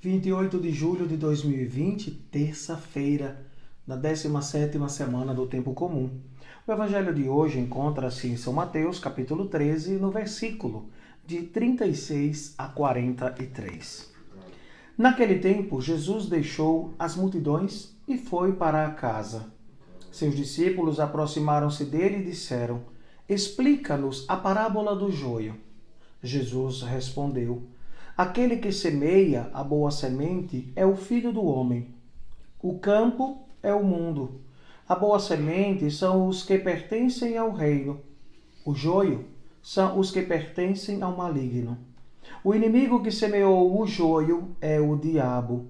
28 de julho de 2020, terça-feira, na 17ª semana do Tempo Comum. O evangelho de hoje encontra-se em São Mateus, capítulo 13, no versículo de 36 a 43. Naquele tempo, Jesus deixou as multidões e foi para a casa. Seus discípulos aproximaram-se dele e disseram: Explica-nos a parábola do joio. Jesus respondeu: Aquele que semeia a boa semente é o Filho do homem. O campo é o mundo. A boa semente são os que pertencem ao reino. O joio são os que pertencem ao maligno. O inimigo que semeou o joio é o diabo.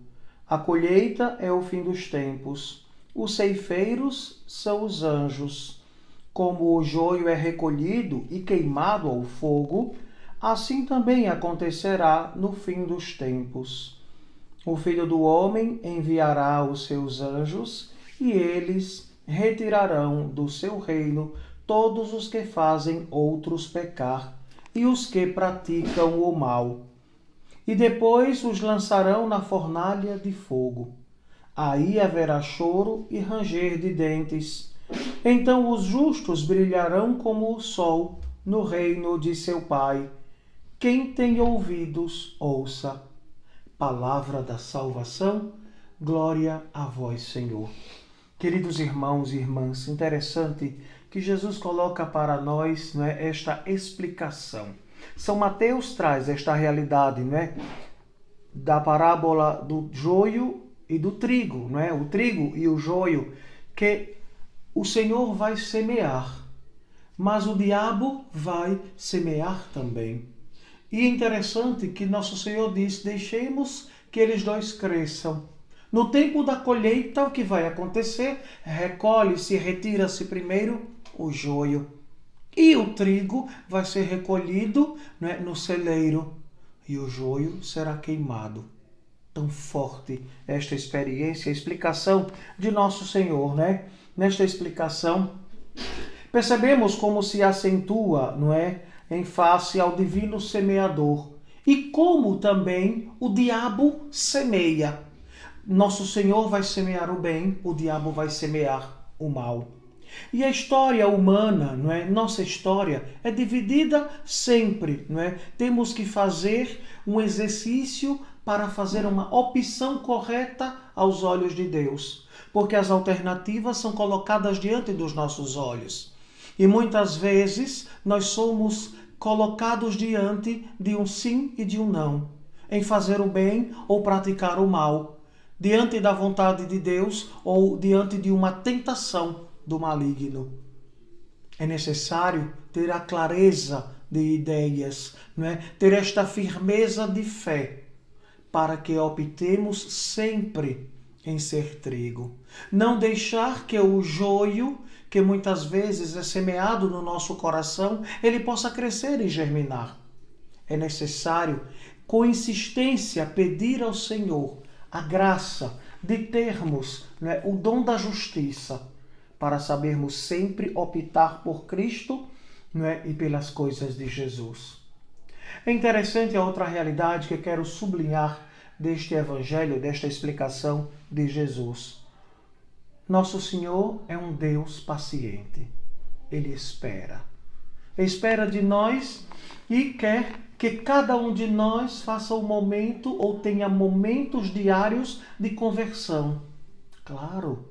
A colheita é o fim dos tempos. Os ceifeiros são os anjos. Como o joio é recolhido e queimado ao fogo, assim também acontecerá no fim dos tempos. O Filho do Homem enviará os seus anjos e eles retirarão do seu reino todos os que fazem outros pecar e os que praticam o mal. E depois os lançarão na fornalha de fogo. Aí haverá choro e ranger de dentes. Então os justos brilharão como o sol no reino de seu Pai. Quem tem ouvidos, ouça. Palavra da salvação, glória a vós, Senhor. Queridos irmãos e irmãs, interessante que Jesus coloca para nós, esta explicação. São Mateus traz esta realidade, da parábola do joio e do trigo, o trigo e o joio, que o Senhor vai semear, mas o diabo vai semear também. E é interessante que nosso Senhor diz: deixemos que eles dois cresçam. No tempo da colheita, o que vai acontecer? Recolhe-se, retira-se primeiro o joio. E o trigo vai ser recolhido no celeiro. E o joio será queimado. Tão forte esta experiência, a explicação de nosso Senhor, Nesta explicação, percebemos como se acentua, em face ao divino semeador. E como também o diabo semeia. Nosso Senhor vai semear o bem, o diabo vai semear o mal. E a história humana, nossa história, é dividida sempre. Temos que fazer um exercício para fazer uma opção correta aos olhos de Deus. Porque as alternativas são colocadas diante dos nossos olhos. E muitas vezes nós somos colocados diante de um sim e de um não, em fazer o bem ou praticar o mal, diante da vontade de Deus ou diante de uma tentação do maligno. É necessário ter a clareza de ideias, ter esta firmeza de fé, para que optemos sempre em ser trigo. Não deixar que o joio, que muitas vezes é semeado no nosso coração, ele possa crescer e germinar. É necessário, com insistência, pedir ao Senhor a graça de termos o dom da justiça, para sabermos sempre optar por Cristo e pelas coisas de Jesus. É interessante a outra realidade que quero sublinhar deste evangelho, desta explicação de Jesus. Nosso Senhor é um Deus paciente. Ele espera. Espera de nós e quer que cada um de nós faça um momento ou tenha momentos diários de conversão. Claro.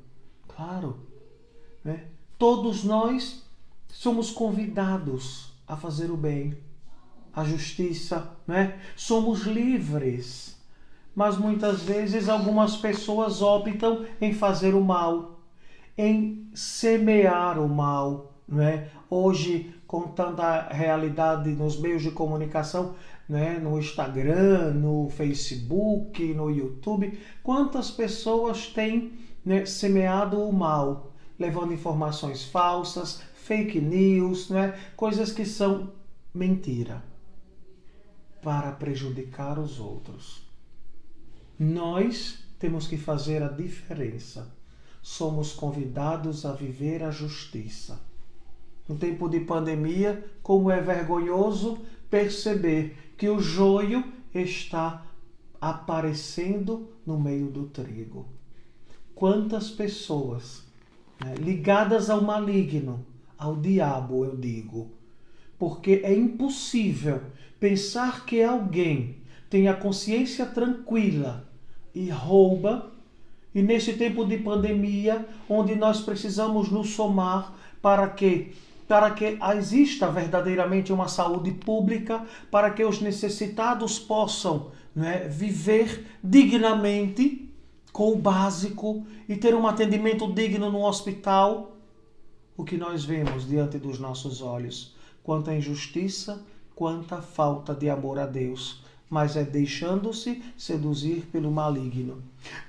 Todos nós somos convidados a fazer o bem, a justiça, Somos livres. Mas muitas vezes algumas pessoas optam em fazer o mal, em semear o mal, Hoje, com tanta realidade nos meios de comunicação, no Instagram, no Facebook, no YouTube, quantas pessoas têm semeado o mal, levando informações falsas, fake news, coisas que são mentira, para prejudicar os outros. Nós temos que fazer a diferença. Somos convidados a viver a justiça. No tempo de pandemia, como é vergonhoso perceber que o joio está aparecendo no meio do trigo. Quantas pessoas, né, ligadas ao maligno, ao diabo, eu digo, porque é impossível pensar que alguém tem a consciência tranquila e rouba, e nesse tempo de pandemia, onde nós precisamos nos somar para que exista verdadeiramente uma saúde pública, para que os necessitados possam, né, viver dignamente com o básico e ter um atendimento digno no hospital, o que nós vemos diante dos nossos olhos? Quanta injustiça, quanta falta de amor a Deus, mas é deixando-se seduzir pelo maligno.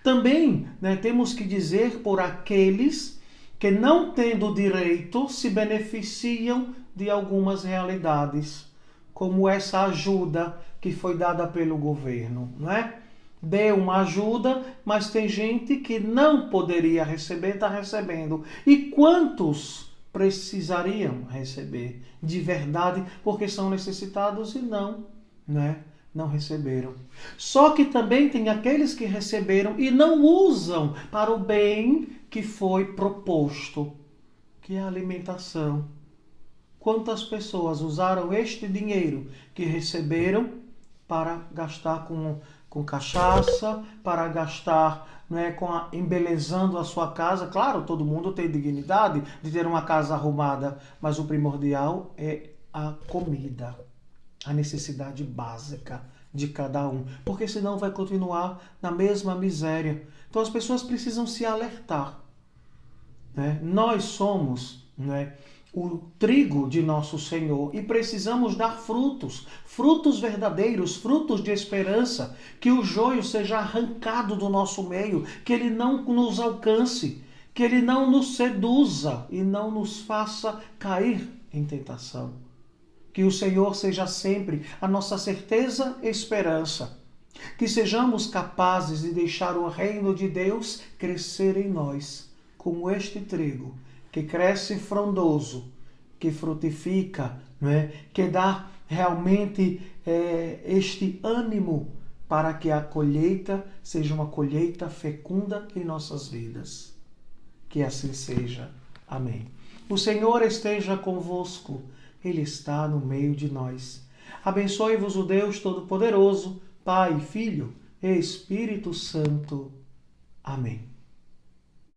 Também, né, temos que dizer por aqueles que, não tendo direito, se beneficiam de algumas realidades, como essa ajuda que foi dada pelo governo, não é? Deu uma ajuda, mas tem gente que não poderia receber, está recebendo. E quantos precisariam receber de verdade, porque são necessitados e não receberam. Só que também tem aqueles que receberam e não usam para o bem que foi proposto, que é a alimentação. Quantas pessoas usaram este dinheiro que receberam para gastar com cachaça, para gastar, né, embelezando a sua casa? Claro, todo mundo tem dignidade de ter uma casa arrumada, mas o primordial é a comida, a necessidade básica de cada um, porque senão vai continuar na mesma miséria. Então as pessoas precisam se alertar, né? Nós somos, né, o trigo de nosso Senhor e precisamos dar frutos, frutos verdadeiros, frutos de esperança, que o joio seja arrancado do nosso meio, que ele não nos alcance, que ele não nos seduza e não nos faça cair em tentação. Que o Senhor seja sempre a nossa certeza e esperança. Que sejamos capazes de deixar o reino de Deus crescer em nós, como este trigo, que cresce frondoso, que frutifica, né? Que dá realmente este ânimo para que a colheita seja uma colheita fecunda em nossas vidas. Que assim seja. Amém. O Senhor esteja convosco. Ele está no meio de nós. Abençoe-vos o Deus Todo-Poderoso, Pai, Filho e Espírito Santo. Amém.